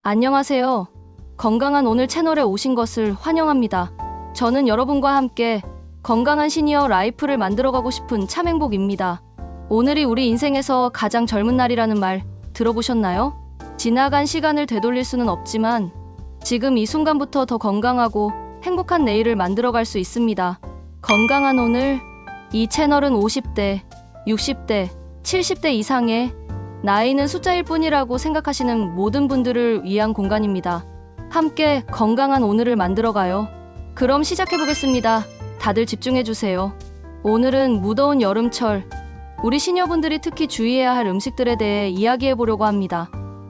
안녕하세요. 건강한 오늘 채널에 오신 것을 환영합니다. 저는 여러분과 함께 건강한 시니어 라이프를 만들어가고 싶은 참행복입니다. 오늘이 우리 인생에서 가장 젊은 날이라는 말 들어보셨나요? 지나간 시간을 되돌릴 수는 없지만 지금 이 순간부터 더 건강하고 행복한 내일을 만들어갈 수 있습니다. 건강한 오늘, 이 채널은 50대, 60대, 70대 이상의 나이는 숫자일 뿐이라고 생각하시는 모든 분들을 위한 공간입니다. 함께 건강한 오늘을 만들어가요. 그럼 시작해보겠습니다. 다들 집중해주세요. 오늘은 무더운 여름철, 우리 시니어분들이 특히 주의해야 할 음식들에 대해 이야기해보려고 합니다.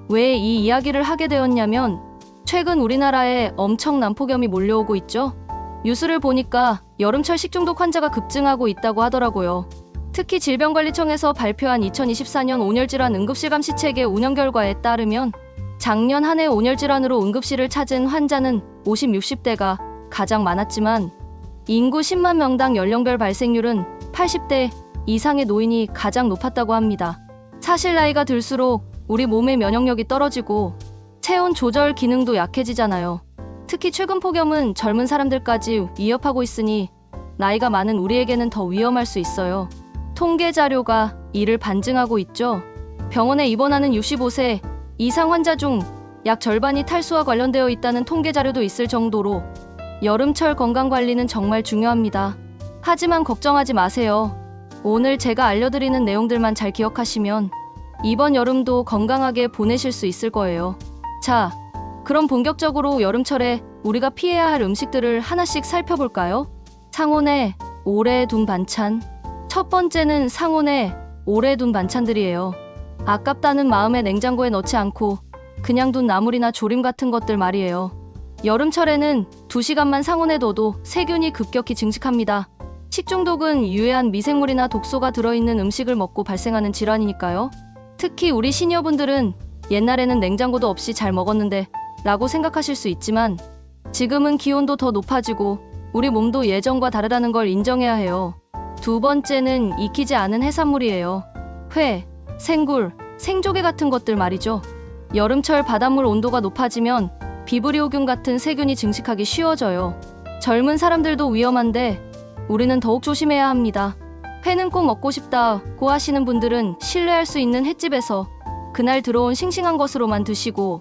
왜 이 이야기를 하게 되었냐면 최근 우리나라에 엄청난 폭염이 몰려오고 있죠. 뉴스를 보니까 여름철 식중독 환자가 급증하고 있다고 하더라고요. 특히 질병관리청에서 발표한 2024년 온열질환 응급실감시 체계 운영 결과에 따르면 작년 한 해 온열질환으로 응급실을 찾은 환자는 50, 60대가 가장 많았지만 인구 10만 명당 연령별 발생률은 80대 이상의 노인이 가장 높았다고 합니다. 사실 나이가 들수록 우리 몸의 면역력이 떨어지고 체온 조절 기능도 약해지잖아요. 특히 최근 폭염은 젊은 사람들까지 위협하고 있으니 나이가 많은 우리에게는 더 위험할 수 있어요. 통계 자료가 이를 반증하고 있죠. 병원에 입원하는 65세 이상 환자 중 약 절반이 탈수와 관련되어 있다는 통계 자료도 있을 정도로 여름철 건강관리는 정말 중요합니다. 하지만 걱정하지 마세요. 오늘 제가 알려드리는 내용들만 잘 기억하시면 이번 여름도 건강하게 보내실 수 있을 거예요. 자, 그럼 본격적으로 여름철에 우리가 피해야 할 음식들을 하나씩 살펴볼까요? 상온에 오래 둔 반찬. 첫 번째는 상온에 오래 둔 반찬들이에요. 아깝다는 마음에 냉장고에 넣지 않고 그냥 둔 나물이나 조림 같은 것들 말이에요. 여름철에는 2시간만 상온에 둬도 세균이 급격히 증식합니다. 식중독은 유해한 미생물이나 독소가 들어있는 음식을 먹고 발생하는 질환이니까요. 특히 우리 시니어분들은 옛날에는 냉장고도 없이 잘 먹었는데 라고 생각하실 수 있지만 지금은 기온도 더 높아지고 우리 몸도 예전과 다르다는 걸 인정해야 해요. 두 번째는 익히지 않은 해산물이에요. 회, 생굴, 생조개 같은 것들 말이죠. 여름철 바닷물 온도가 높아지면 비브리오균 같은 세균이 증식하기 쉬워져요. 젊은 사람들도 위험한데 우리는 더욱 조심해야 합니다. 회는 꼭 먹고 싶다고 하시는 분들은 신뢰할 수 있는 횟집에서 그날 들어온 싱싱한 것으로만 드시고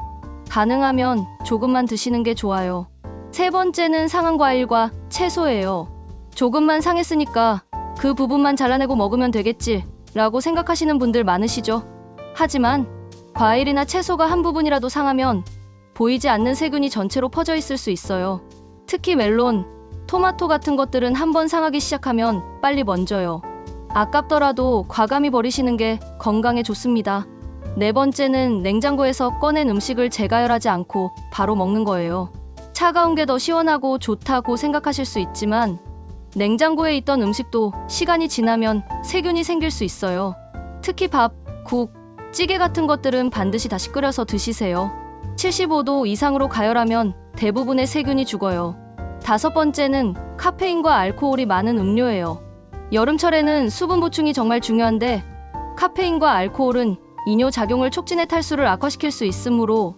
가능하면 조금만 드시는 게 좋아요. 세 번째는 상한 과일과 채소예요. 조금만 상했으니까 그 부분만 잘라내고 먹으면 되겠지 라고 생각하시는 분들 많으시죠? 하지만 과일이나 채소가 한 부분이라도 상하면 보이지 않는 세균이 전체로 퍼져 있을 수 있어요. 특히 멜론, 토마토 같은 것들은 한번 상하기 시작하면 빨리 번져요. 아깝더라도 과감히 버리시는 게 건강에 좋습니다. 네 번째는 냉장고에서 꺼낸 음식을 재가열하지 않고 바로 먹는 거예요. 차가운 게 더 시원하고 좋다고 생각하실 수 있지만 냉장고에 있던 음식도 시간이 지나면 세균이 생길 수 있어요. 특히 밥, 국, 찌개 같은 것들은 반드시 다시 끓여서 드시세요. 75도 이상으로 가열하면 대부분의 세균이 죽어요. 다섯 번째는 카페인과 알코올이 많은 음료예요. 여름철에는 수분 보충이 정말 중요한데 카페인과 알코올은 이뇨작용을 촉진해 탈수를 악화시킬 수 있으므로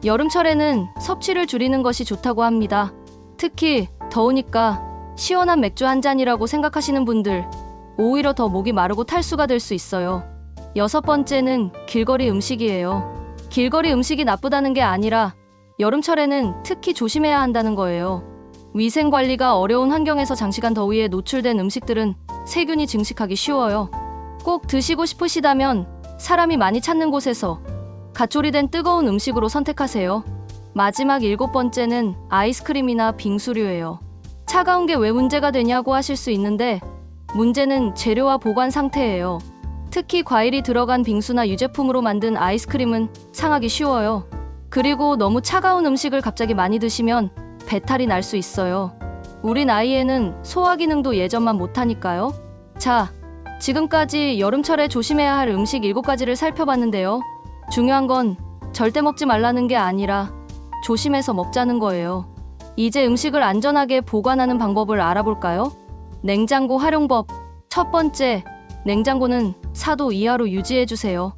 여름철에는 섭취를 줄이는 것이 좋다고 합니다. 특히 더우니까 시원한 맥주 한 잔이라고 생각하시는 분들 오히려 더 목이 마르고 탈수가 될 수 있어요. 여섯 번째는 길거리 음식이에요. 길거리 음식이 나쁘다는 게 아니라 여름철에는 특히 조심해야 한다는 거예요. 위생관리가 어려운 환경에서 장시간 더위에 노출된 음식들은 세균이 증식하기 쉬워요. 꼭 드시고 싶으시다면 사람이 많이 찾는 곳에서 갓 조리된 뜨거운 음식으로 선택하세요. 마지막 일곱 번째는 아이스크림이나 빙수류예요. 차가운 게 왜 문제가 되냐고 하실 수 있는데 문제는 재료와 보관 상태예요. 특히 과일이 들어간 빙수나 유제품으로 만든 아이스크림은 상하기 쉬워요. 그리고 너무 차가운 음식을 갑자기 많이 드시면 배탈이 날 수 있어요. 우리 나이에는 소화 기능도 예전만 못하니까요. 자, 지금까지 여름철에 조심해야 할 음식 7가지를 살펴봤는데요. 중요한 건 절대 먹지 말라는 게 아니라 조심해서 먹자는 거예요. 이제 음식을 안전하게 보관하는 방법을 알아볼까요? 냉장고 활용법. 첫 번째, 냉장고는 4도 이하로 유지해주세요.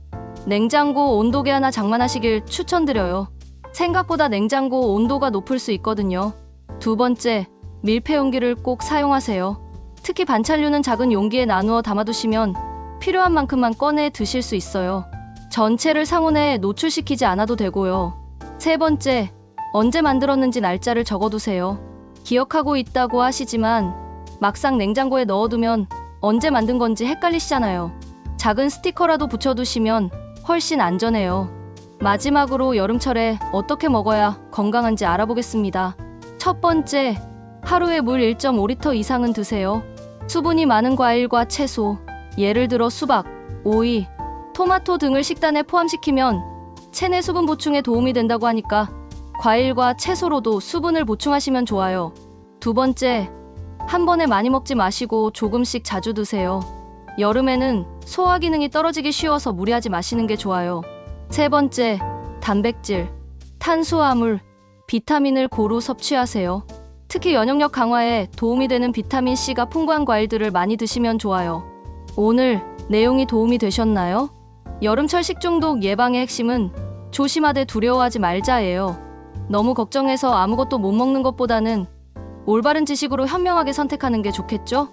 냉장고 온도계 하나 장만하시길 추천드려요. 생각보다 냉장고 온도가 높을 수 있거든요. 두 번째, 밀폐 용기를 꼭 사용하세요. 특히 반찬류는 작은 용기에 나누어 담아두시면 필요한 만큼만 꺼내 드실 수 있어요. 전체를 상온에 노출시키지 않아도 되고요. 세 번째, 언제 만들었는지 날짜를 적어두세요. 기억하고 있다고 하시지만 막상 냉장고에 넣어두면 언제 만든 건지 헷갈리시잖아요. 작은 스티커라도 붙여두시면 훨씬 안전해요. 마지막으로 여름철에 어떻게 먹어야 건강한지 알아보겠습니다. 첫 번째, 하루에 물 1.5리터 이상은 드세요. 수분이 많은 과일과 채소, 예를 들어 수박, 오이, 토마토 등을 식단에 포함시키면 체내 수분 보충에 도움이 된다고 하니까 과일과 채소로도 수분을 보충하시면 좋아요. 두 번째, 한 번에 많이 먹지 마시고 조금씩 자주 드세요. 여름에는 소화 기능이 떨어지기 쉬워서 무리하지 마시는 게 좋아요. 세 번째, 단백질, 탄수화물, 비타민을 고루 섭취하세요. 특히 면역력 강화에 도움이 되는 비타민C가 풍부한 과일들을 많이 드시면 좋아요. 오늘 내용이 도움이 되셨나요? 여름철 식중독 예방의 핵심은 조심하되 두려워하지 말자예요. 너무 걱정해서 아무것도 못 먹는 것보다는 올바른 지식으로 현명하게 선택하는 게 좋겠죠?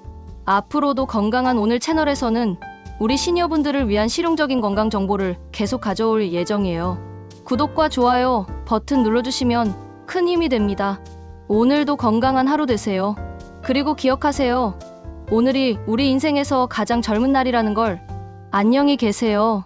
앞으로도 건강한 오늘 채널에서는 우리 시니어분들을 위한 실용적인 건강 정보를 계속 가져올 예정이에요. 구독과 좋아요 버튼 눌러주시면 큰 힘이 됩니다. 오늘도 건강한 하루 되세요. 그리고 기억하세요. 오늘이 우리 인생에서 가장 젊은 날이라는 걸. 안녕히 계세요.